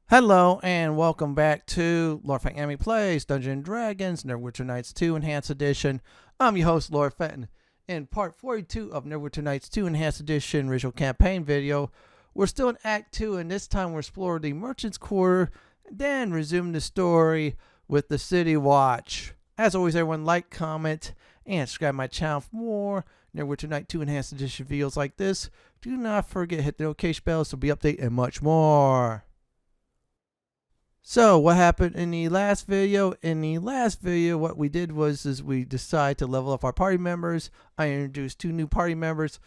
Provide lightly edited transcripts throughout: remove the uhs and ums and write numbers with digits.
Hello and welcome back to Lord Fenton Anime Plays Dungeons & Dragons Neverwinter Nights 2 Enhanced Edition. I'm your host, Lord Fenton. In part 42 of Neverwinter Nights 2 Enhanced Edition original campaign video, we're still in Act 2, and this time we're exploring the Merchant's Quarter, then resume the story with the City Watch. As always, everyone like, comment, and subscribe to my channel for more Neverwinter Night 2 Enhanced Edition videos like this. Do not forget to hit the notification bell so be updated and much more. So what happened in the last video? In the last video, what we did was we decided to level up our party members. I introduced 2 new party members,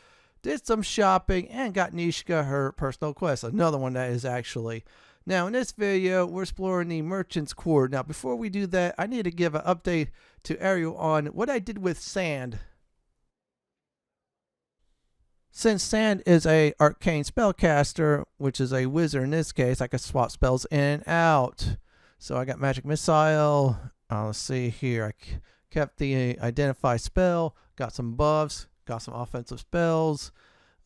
did some shopping, and got Nishka her personal quest. Another one that is actually. Now in this video, we're exploring the Merchant's Quarter. Now before we do that, I need to give an update to Ariel on what I did with Sand. Since Sand is a arcane spellcaster, which is a wizard in this case, I can swap spells in and out. So I got magic missile. Let's see here. I kept the identify spell, got some buffs, got some offensive spells.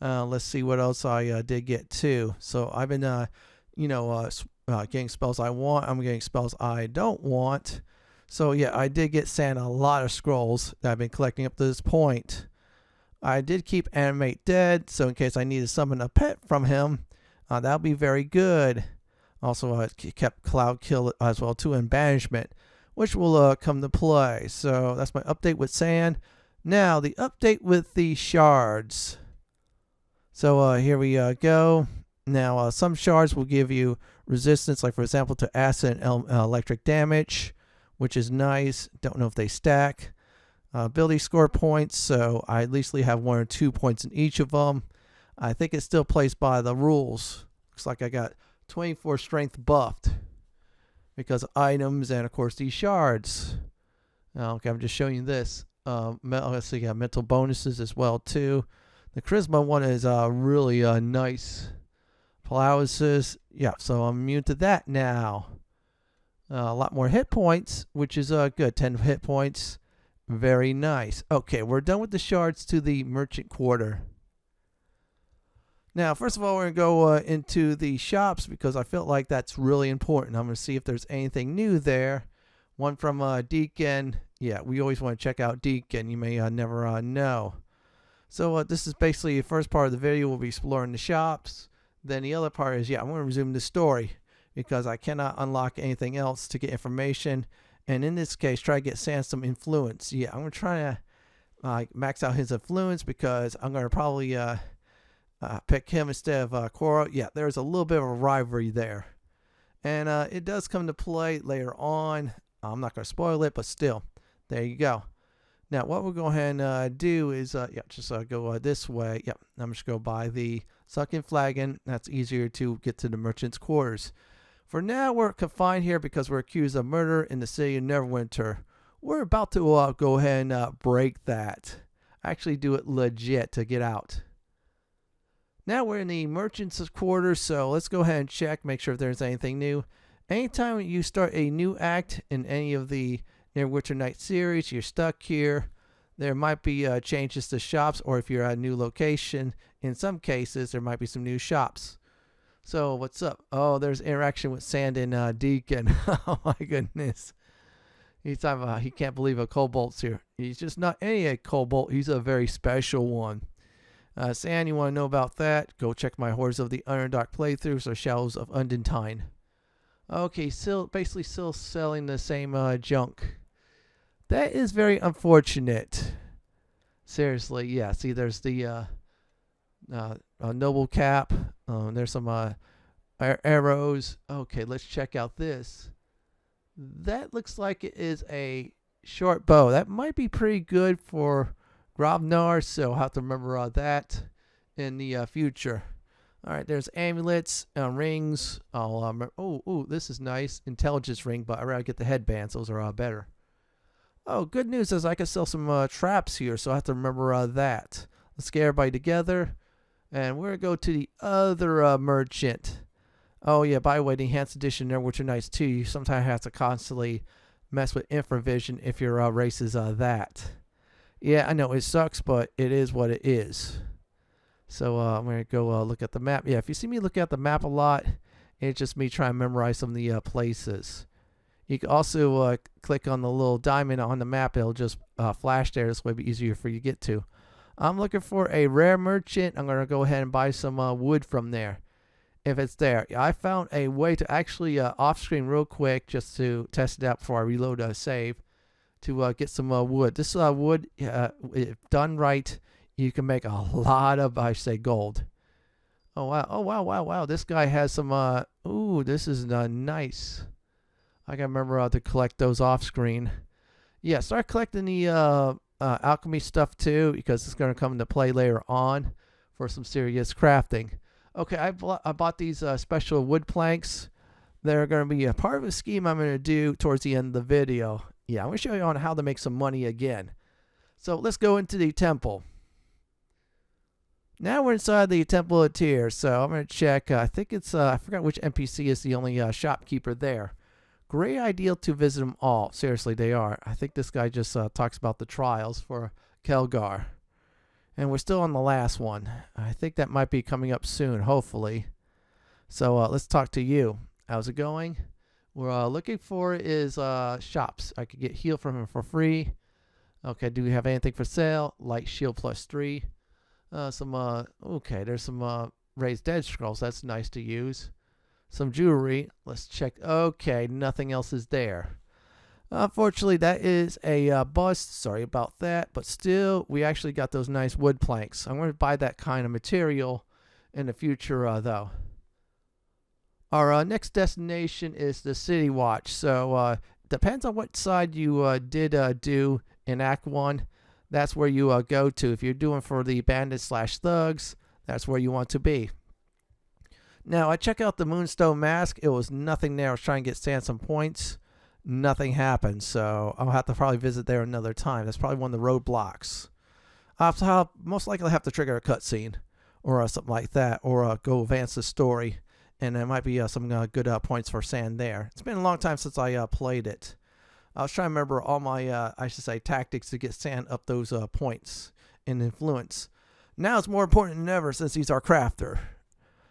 Let's see what else I did get too. So I've been, getting spells I want. I'm getting spells I don't want. So yeah, I did get Sand a lot of scrolls that I've been collecting up to this point. I did keep Animate Dead, so in case I need to summon a pet from him, that'll be very good. Also, I kept Cloud Kill as well too, and Banishment, which will come to play. So that's my update with Sand. Now, the update with the Shards. So here we go. Now, some Shards will give you resistance, like for example, to acid and electric damage, which is nice. Don't know if they stack. Ability score points, so I at least have 1 or 2 points in each of them. I think it's still placed by the rules. Looks like I got 24 strength buffed because of items and of course these shards. Okay, I'm just showing you this. Let's see, got mental bonuses as well too. The charisma one is really nice. Paralysis, yeah, so I'm immune to that now. A lot more hit points, which is good. 10 hit points. Very nice. Okay, we're done with the shards to the Merchant Quarter. Now, first of all, we're going to go into the shops because I felt like that's really important. I'm going to see if there's anything new there. One from Deacon. Yeah, we always want to check out Deacon. You may never know. So this is basically the first part of the video. We'll be exploring the shops. Then the other part is, I'm going to resume the story because I cannot unlock anything else to get information. And in this case, try to get Sand some influence. Yeah, I'm going to try to max out his influence because I'm going to probably pick him instead of Qara. Yeah, there's a little bit of a rivalry there. And it does come to play later on. I'm not going to spoil it, but still, there you go. Now, what we'll go ahead and do is, just go this way. Yep, I'm just going to go by the Sunken Flagon. That's easier to get to the Merchant's Quarters. For now, we're confined here because we're accused of murder in the city of Neverwinter. We're about to go ahead and break that. Actually do it legit to get out. Now we're in the Merchant's Quarters, so let's go ahead and check, make sure if there's anything new. Anytime you start a new act in any of the Neverwinter Night series, you're stuck here. There might be changes to shops, or if you're at a new location, in some cases, there might be some new shops. So what's up? Oh, there's interaction with Sand and Deacon. Oh my goodness. He's talking about he can't believe a kobold's here. He's just not any kobold. He's a very special one. Sand, you want to know about that? Go check my Horrors of the Underdark playthroughs or Shadows of Undentine. Okay, basically still selling the same junk. That is very unfortunate. Seriously, yeah. See, there's the noble cap. There's some arrows. Okay, let's check out this. That looks like it is a short bow. That might be pretty good for Grobnar, so I'll have to remember that in the future. All right, there's amulets, rings. This is nice. Intelligence ring, but I'd rather get the headbands. Those are better. Oh, good news is I can sell some traps here, so I have to remember that. Let's get everybody together. And we're going to go to the other merchant. Oh, yeah, by the way, the Enhanced Edition Neverwinter Nights 2, you sometimes have to constantly mess with infravision if your race is that. Yeah, I know, it sucks, but it is what it is. So I'm going to go look at the map. Yeah, if you see me look at the map a lot, It's just me trying to memorize some of the places. You can also click on the little diamond on the map. It'll just flash there. This way it'll be easier for you to get to. I'm looking for a rare merchant. I'm going to go ahead and buy some wood from there, if it's there. I found a way to actually off screen real quick, just to test it out before I reload a save, to get some wood. This wood, if done right, you can make a lot of, I say, gold. Oh wow, oh wow. This guy has some ooh, this is nice. I gotta remember to collect those off screen. Yeah, start collecting the alchemy stuff too, because it's gonna come into play later on for some serious crafting. Okay, I bought these special wood planks. They're going to be a part of a scheme I'm going to do towards the end of the video. Yeah, I'm going to show you on how to make some money again. So let's go into the temple. Now we're inside the Temple of Tyr. So I'm going to check. I think it's, I forgot which NPC is the only shopkeeper there. Great idea to visit them all. Seriously, they are. I think this guy just talks about the trials for Kelgar. And we're still on the last one. I think that might be coming up soon, hopefully. So let's talk to you. How's it going? We're looking for is shops. I could get heal from him for free. Okay, do we have anything for sale? Light Shield +3. Okay, there's some raised dead scrolls. That's nice to use. Some jewelry. Let's check. Okay, nothing else is there. Unfortunately, that is a bust. Sorry about that. But still, we actually got those nice wood planks. I'm going to buy that kind of material in the future, though. Our next destination is the City Watch. So, depends on what side you did do in Act 1. That's where you go to. If you're doing for the bandits/thugs, that's where you want to be. Now, I checked out the Moonstone Mask. It was nothing there. I was trying to get some points. Nothing happened, so I'll have to probably visit there another time. That's probably one of the roadblocks. So I'll most likely have to trigger a cutscene or something like that, or go advance the story, and there might be some good points for sand there. It's been a long time since I played it. I was trying to remember all my, I should say, tactics to get sand up those points and influence. Now it's more important than ever since he's our crafter.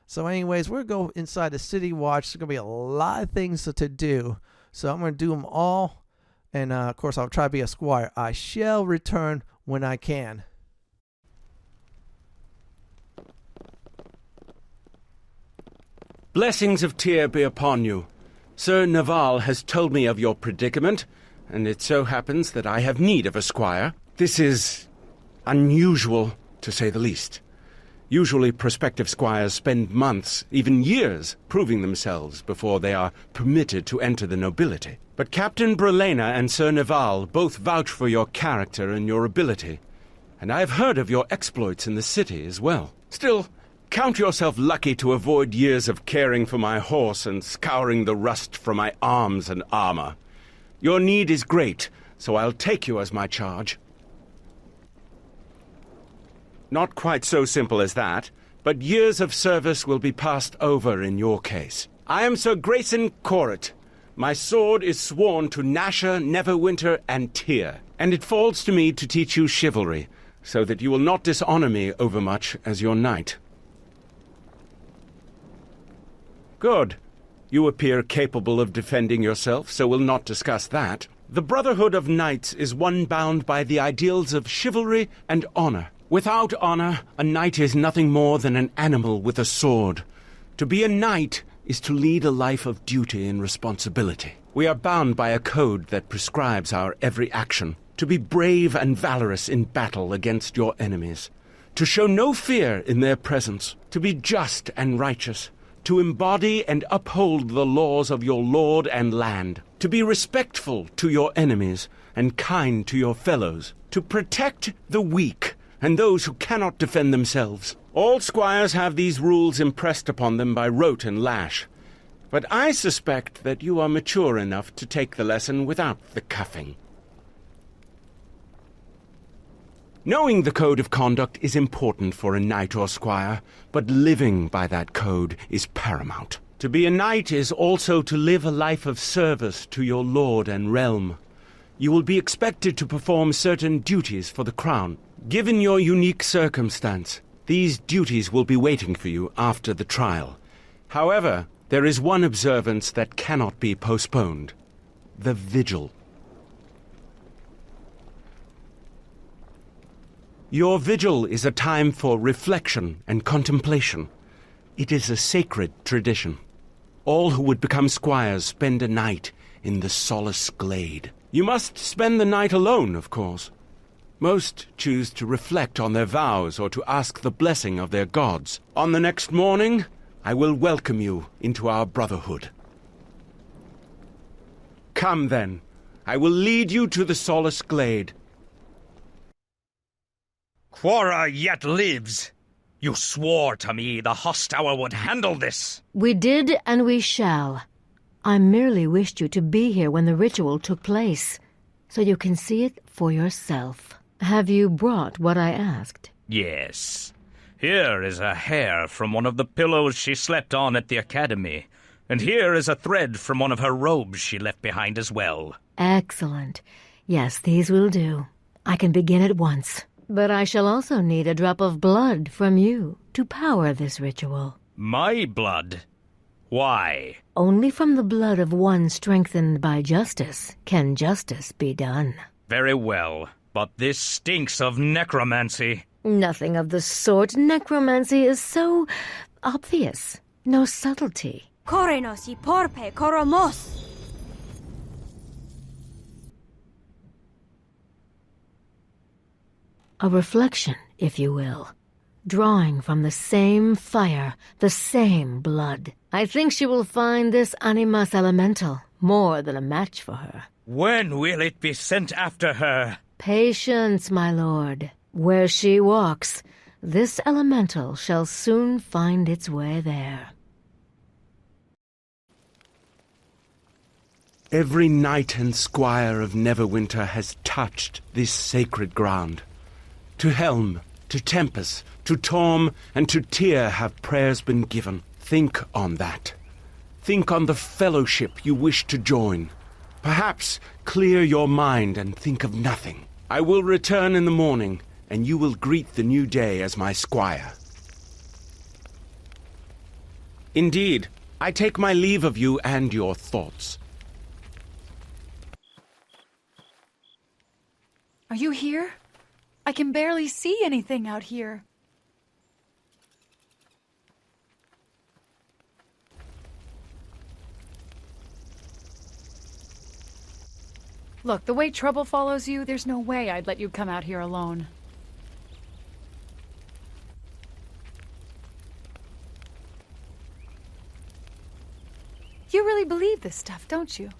So anyways, we're going to go inside the City Watch. There's going to be a lot of things to do. So I'm going to do them all. And, of course, I'll try to be a squire. I shall return when I can. Blessings of Tyr be upon you. Sir Naval has told me of your predicament, and it so happens that I have need of a squire. This is unusual, to say the least. Usually prospective squires spend months, even years, proving themselves before they are permitted to enter the nobility. But Captain Brelena and Sir Naval both vouch for your character and your ability, and I have heard of your exploits in the city as well. Still, count yourself lucky to avoid years of caring for my horse and scouring the rust from my arms and armor. Your need is great, so I'll take you as my charge. Not quite so simple as that, but years of service will be passed over in your case. I am Sir Grayson Corett. My sword is sworn to Nasher, Neverwinter, and Tyr, and it falls to me to teach you chivalry, so that you will not dishonor me overmuch as your knight. Good. You appear capable of defending yourself, so we'll not discuss that. The Brotherhood of Knights is one bound by the ideals of chivalry and honor. Without honor, a knight is nothing more than an animal with a sword. To be a knight is to lead a life of duty and responsibility. We are bound by a code that prescribes our every action. To be brave and valorous in battle against your enemies. To show no fear in their presence. To be just and righteous. To embody and uphold the laws of your lord and land. To be respectful to your enemies and kind to your fellows. To protect the weak and those who cannot defend themselves. All squires have these rules impressed upon them by rote and lash. But I suspect that you are mature enough to take the lesson without the cuffing. Knowing the code of conduct is important for a knight or squire, but living by that code is paramount. To be a knight is also to live a life of service to your lord and realm. You will be expected to perform certain duties for the crown. Given your unique circumstance, these duties will be waiting for you after the trial. However, There is one observance that cannot be postponed. The Vigil. Your vigil is a time for reflection and contemplation. It is a sacred tradition. All who would become squires spend a night in the Solace Glade. You must spend the night alone, of course. Most choose to reflect on their vows or to ask the blessing of their gods. On the next morning, I will welcome you into our brotherhood. Come then, I will lead you to the Solace Glade. Qara yet lives. You swore to me the hostile would handle this. We did, and we shall. I merely wished you to be here when the ritual took place, so you can see it for yourself. Have you brought what I asked? Yes. Here is a hair from one of the pillows she slept on at the academy, and here is a thread from one of her robes she left behind as well. Excellent. Yes, these will do. I can begin at once. But I shall also need a drop of blood from you to power this ritual. My blood? Why? Only from the blood of one strengthened by justice can justice be done. Very well, but this stinks of necromancy. Nothing of the sort. Necromancy is so obvious. No subtlety. Korenos y porpe koromos. A reflection, if you will. Drawing from the same fire, the same blood. I think she will find this animus elemental more than a match for her. When will it be sent after her? Patience, my lord. Where she walks, this elemental shall soon find its way there. Every knight and squire of Neverwinter has touched this sacred ground. To Helm, to Tempest, to Torm, and to Tyr have prayers been given. Think on that. Think on the fellowship you wish to join. Perhaps clear your mind and think of nothing. I will return in the morning, and you will greet the new day as my squire. Indeed, I take my leave of you and your thoughts. Are you here? I can barely see anything out here. Look, the way trouble follows you, there's no way I'd let you come out here alone. You really believe this stuff, don't you?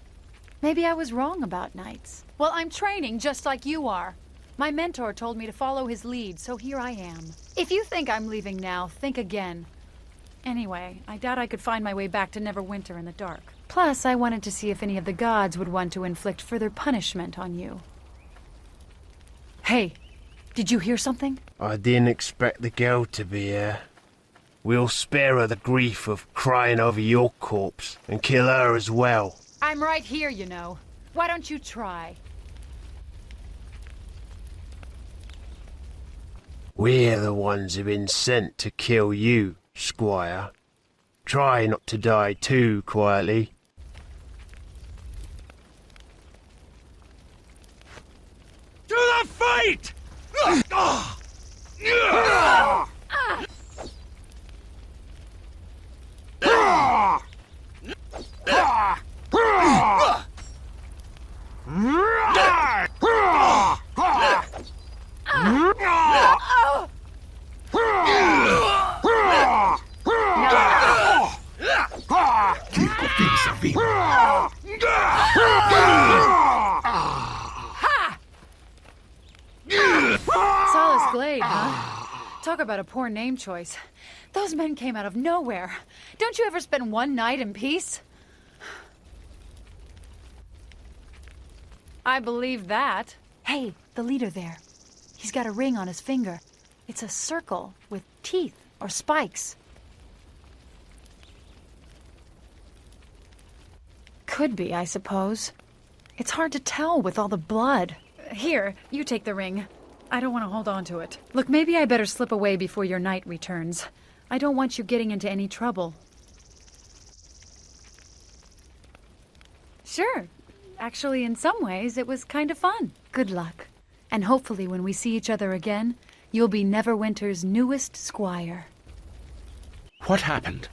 Maybe I was wrong about knights. Well, I'm training just like you are. My mentor told me to follow his lead, so here I am. If you think I'm leaving now, think again. Anyway, I doubt I could find my way back to Neverwinter in the dark. Plus, I wanted to see if any of the gods would want to inflict further punishment on you. Hey, did you hear something? I didn't expect the girl to be here. We'll spare her the grief of crying over your corpse and kill her as well. I'm right here, you know. Why don't you try? We're the ones who've been sent to kill you, squire. Try not to die too quietly. To the fight! Solace Glade, huh? Talk about a poor name choice. Those men came out of nowhere. Don't you ever spend one night in peace? I believe that. Hey, the leader there. He's got a ring on his finger. It's a circle with teeth or spikes. Could be, I suppose. It's hard to tell with all the blood. Here, you take the ring. I don't want to hold on to it. Look, maybe I better slip away before your knight returns. I don't want you getting into any trouble. Sure. Actually, in some ways, it was kind of fun. Good luck. And hopefully when we see each other again, you'll be Neverwinter's newest squire. What happened?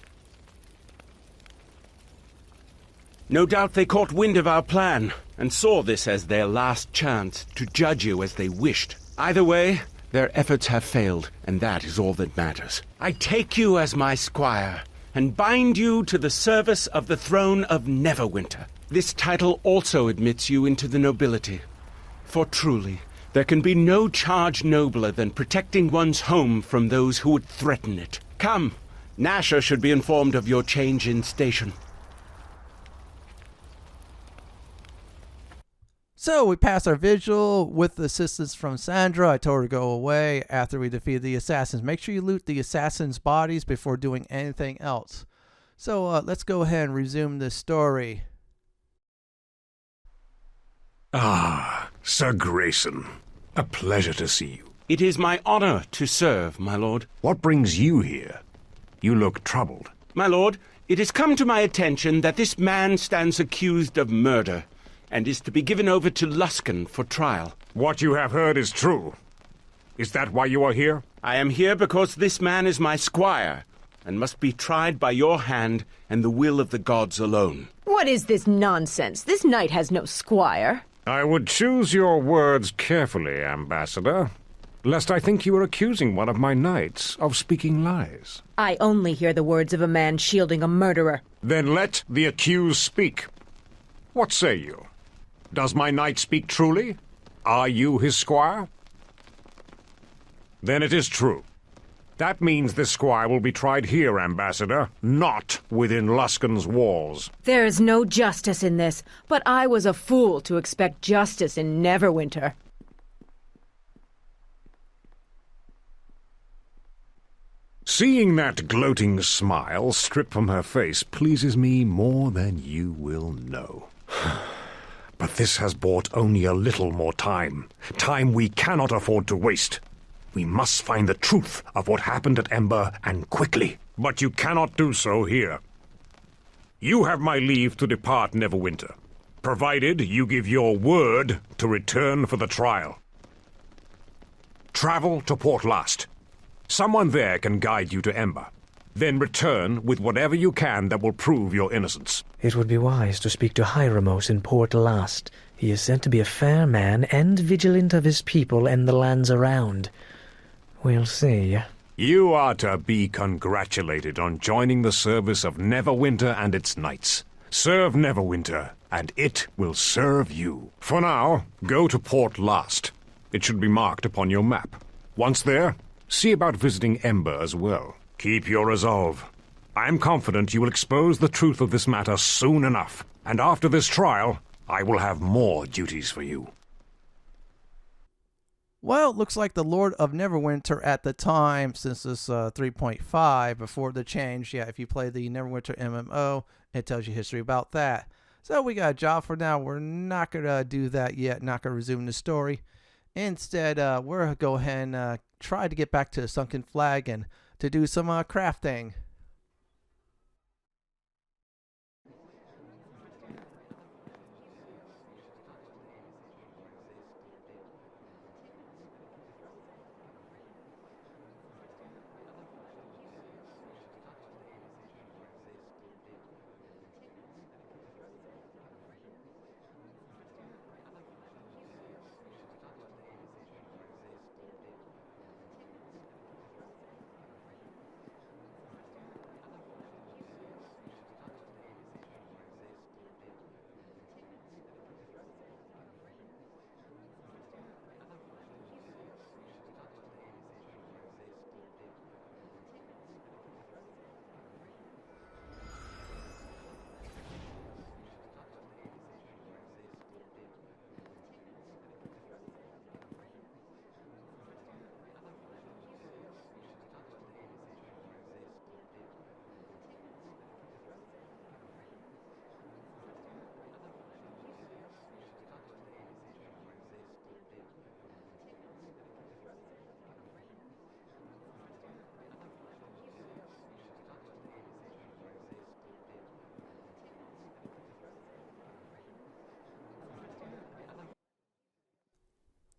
No doubt they caught wind of our plan, and saw this as their last chance to judge you as they wished. Either way, their efforts have failed, and that is all that matters. I take you as my squire, and bind you to the service of the throne of Neverwinter. This title also admits you into the nobility. For truly, there can be no charge nobler than protecting one's home from those who would threaten it. Come, Nasher should be informed of your change in station. So we pass our vigil with assistance from Shandra. I told her to go away after we defeated the assassins. Make sure you loot the assassins' bodies before doing anything else. So let's go ahead and resume this story. Ah, Sir Grayson. A pleasure to see you. It is my honor to serve, my lord. What brings you here? You look troubled. My lord, it has come to my attention that this man stands accused of murder, and is to be given over to Luskan for trial. What you have heard is true. Is that why you are here? I am here because this man is my squire, and must be tried by your hand and the will of the gods alone. What is this nonsense? This knight has no squire. I would choose your words carefully, Ambassador, lest I think you are accusing one of my knights of speaking lies. I only hear the words of a man shielding a murderer. Then let the accused speak. What say you? Does my knight speak truly? Are you his squire? Then it is true. That means this squire will be tried here, Ambassador, not within Luskan's walls. There is no justice in this, but I was a fool to expect justice in Neverwinter. Seeing that gloating smile stripped from her face pleases me more than you will know. But this has bought only a little more time. Time we cannot afford to waste. We must find the truth of what happened at Ember, and quickly. But you cannot do so here. You have my leave to depart Neverwinter, provided you give your word to return for the trial. Travel to Port Last. Someone there can guide you to Ember. Then return with whatever you can that will prove your innocence. It would be wise to speak to Hieramos in Port Last. He is said to be a fair man and vigilant of his people and the lands around. We'll see. You are to be congratulated on joining the service of Neverwinter and its knights. Serve Neverwinter, and it will serve you. For now, go to Port Last. It should be marked upon your map. Once there, see about visiting Ember as well. Keep your resolve. I am confident you will expose the truth of this matter soon enough, and after this trial, I will have more duties for you. Well, it looks like the Lord of Neverwinter at the time, since this 3.5, before the change, yeah, if you play the Neverwinter MMO, it tells you history about that. So we got a job for now. We're not going to do that yet, not going to resume the story. Instead, we're going to go ahead and try to get back to Sunken Flagon to do some crafting.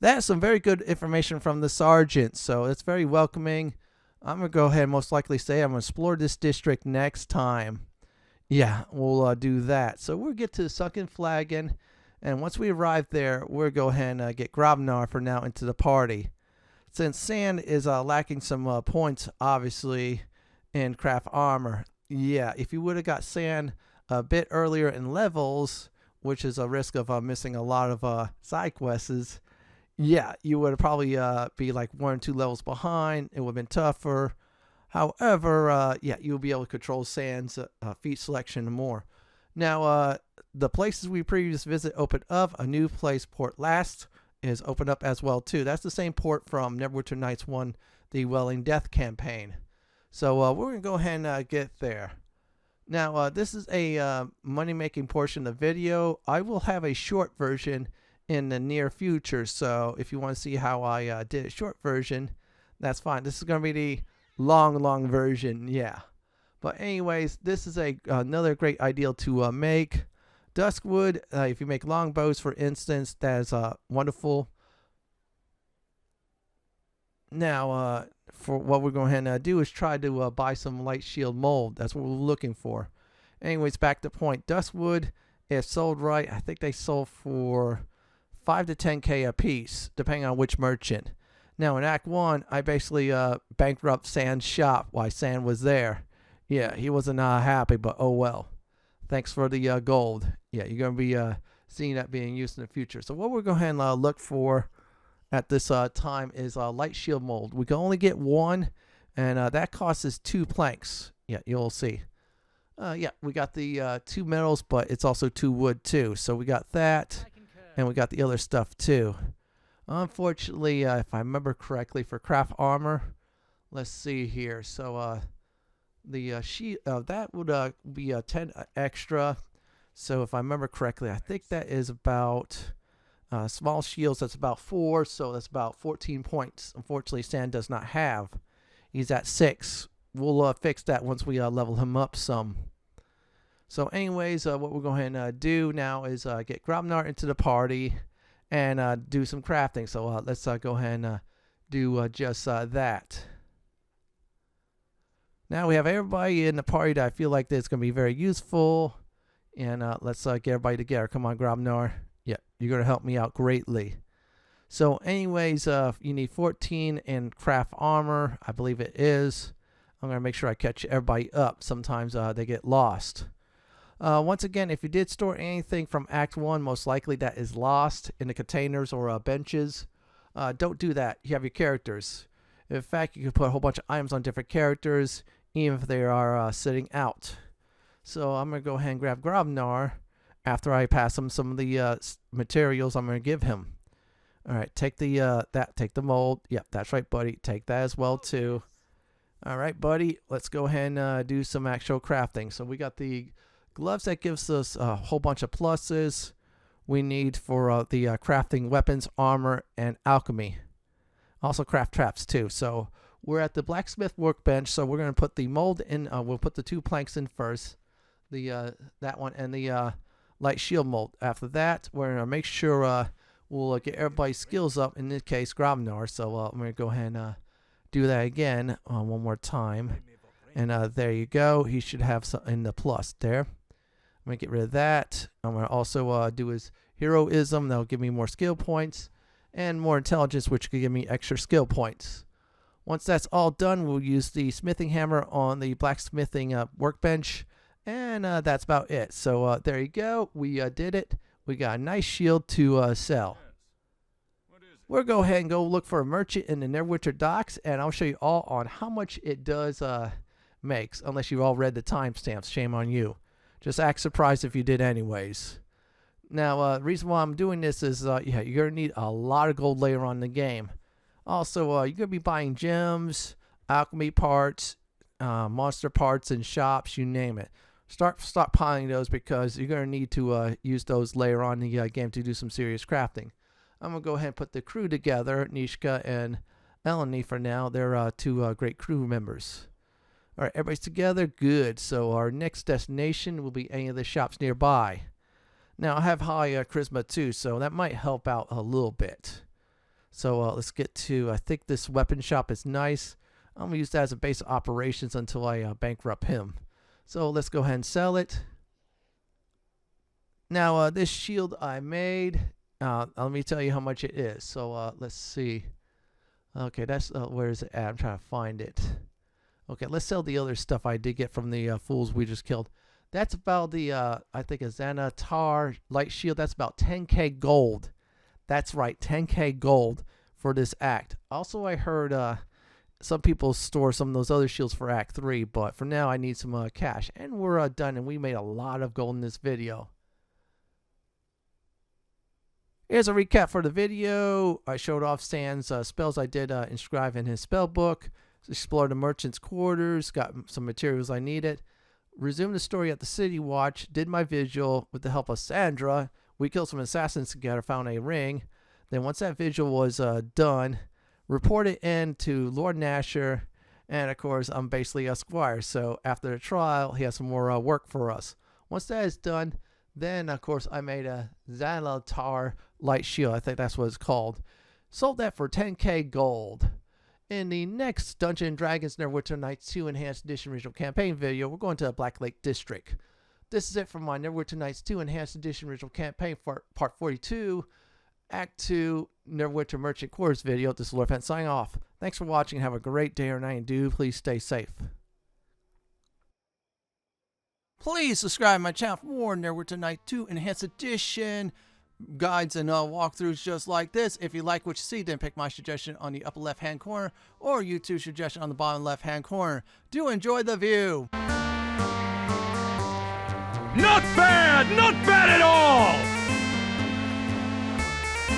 That's some very good information from the sergeant, so it's very welcoming. I'm going to go ahead and most likely say I'm going to explore this district next time. Yeah, we'll do that. So we'll get to Sunken Flagon, and once we arrive there, we'll go ahead and get Grobnar for now into the party. Since Sand is lacking some points, obviously, in craft armor. Yeah, if you would have got Sand a bit earlier in levels, which is a risk of missing a lot of side quests, yeah, you would probably be like 1 or 2 levels behind. It would have been tougher. However, yeah, you'll be able to control Sand's feat selection and more. Now, the places we previously visit opened up. A new place, Port Last, is opened up as well too. That's the same port from Neverwinter Nights 1, the Welling Death campaign. So we're going to go ahead and get there. Now, this is a money-making portion of the video. I will have a short version in the near future, so if you want to see how I did a short version, that's fine. This is going to be the long version, yeah. But anyways, this is another great ideal to make. Duskwood, if you make longbows, for instance, that is wonderful. Now, for what we're going to do is try to buy some light shield mold. That's what we're looking for. Anyways, back to point. Duskwood, if sold right, I think they sold for 5 to 10k a piece, depending on which merchant. Now, in Act 1, I basically bankrupt Sand's shop while Sand was there. Yeah, he wasn't happy, but oh well. Thanks for the gold. Yeah, you're going to be seeing that being used in the future. So what we're going to look for at this time is light shield mold. We can only get 1, and that costs us 2 planks. Yeah, you'll see. Yeah, we got the 2 metals, but it's also 2 wood too. So we got that, and we got the other stuff too. Unfortunately, if I remember correctly, for craft armor, let's see here. So the sheet that would be 10 extra. So if I remember correctly, I think that is about small shields. That's about 4, so that's about 14 points. Unfortunately, Sand does not have. He's at 6. We'll fix that once we level him up some. So anyways, what we're going to do now is get Grobnar into the party and do some crafting. So let's go ahead and do just that. Now we have everybody in the party that I feel like that's going to be very useful. And let's get everybody together. Come on, Grobnar. Yeah, you're going to help me out greatly. So anyways, you need 14 in craft armor. I believe it is. I'm going to make sure I catch everybody up. Sometimes they get lost. Once again, if you did store anything from Act 1, most likely that is lost in the containers or benches. Don't do that. You have your characters. In fact, you can put a whole bunch of items on different characters, even if they are sitting out. So I'm going to go ahead and grab Grobnar after I pass him some of the materials I'm going to give him. All right, take the take the mold. Yep, that's right, buddy. Take that as well too. All right, buddy. Let's go ahead and do some actual crafting. So we got the gloves that gives us a whole bunch of pluses. We need for the crafting weapons, armor, and alchemy. Also craft traps too. So we're at the blacksmith workbench. So we're going to put the mold in. We'll put the 2 planks in first. The that one and the light shield mold. After that, we're going to make sure we'll get everybody's skills up. In this case, Grobnar. So I'm going to go ahead and do that again one more time. And there you go. He should have some in the plus there. I'm going to get rid of that. I'm going to also do his heroism. That'll give me more skill points. And more intelligence, which could give me extra skill points. Once that's all done, we'll use the smithing hammer on the blacksmithing workbench. And that's about it. So there you go. We did it. We got a nice shield to sell. We'll go ahead and go look for a merchant in the Neverwinter docks. And I'll show you all on how much it does makes. Unless you've all read the timestamps. Shame on you. Just act surprised if you did anyways. Now, the reason why I'm doing this is, yeah, you're going to need a lot of gold later on in the game. Also, you're going to be buying gems, alchemy parts, monster parts in shops, you name it. Start stockpiling those because you're going to need to use those later on in the game to do some serious crafting. I'm going to go ahead and put the crew together, Nishka and Eleni for now. They're 2 great crew members. All right, everybody's together. Good. So our next destination will be any of the shops nearby. Now, I have high charisma too, so that might help out a little bit. So let's get to, I think this weapon shop is nice. I'm going to use that as a base of operations until I bankrupt him. So let's go ahead and sell it. Now, this shield I made, let me tell you how much it is. So let's see. Okay, that's, where is it at? I'm trying to find it. Okay, let's sell the other stuff I did get from the fools we just killed. That's about the, I think, a Zalantar Light Shield. That's about 10k gold. That's right, 10k gold for this act. Also, I heard some people store some of those other shields for Act 3, but for now, I need some cash. And we're done, and we made a lot of gold in this video. Here's a recap for the video. I showed off Sans spells I did inscribe in his spell book. Explored the merchant's quarters, got some materials I needed. Resumed the story at the City Watch, did my vigil with the help of Shandra. We killed some assassins together, found a ring. Then once that vigil was done, reported in to Lord Nasher. And of course, I'm basically a squire. So after the trial, he has some more work for us. Once that is done, then of course I made a Zalantar Light Shield. I think that's what it's called. Sold that for 10k gold. In the next Dungeons & Dragons Neverwinter Nights 2 Enhanced Edition Regional Campaign video, we're going to the Blacklake District. This is it for my Neverwinter Nights 2 Enhanced Edition Regional Campaign for Part 42, Act 2, Neverwinter Merchant Quarters video. This is Lord Fenton signing off. Thanks for watching and have a great day or night, and do please stay safe. Please subscribe to my channel for more Neverwinter Nights 2 Enhanced Edition guides and walkthroughs just like this. If you like what you see, then pick my suggestion on the upper left hand corner or YouTube suggestion on the bottom left hand corner. Do enjoy the view. Not bad! Not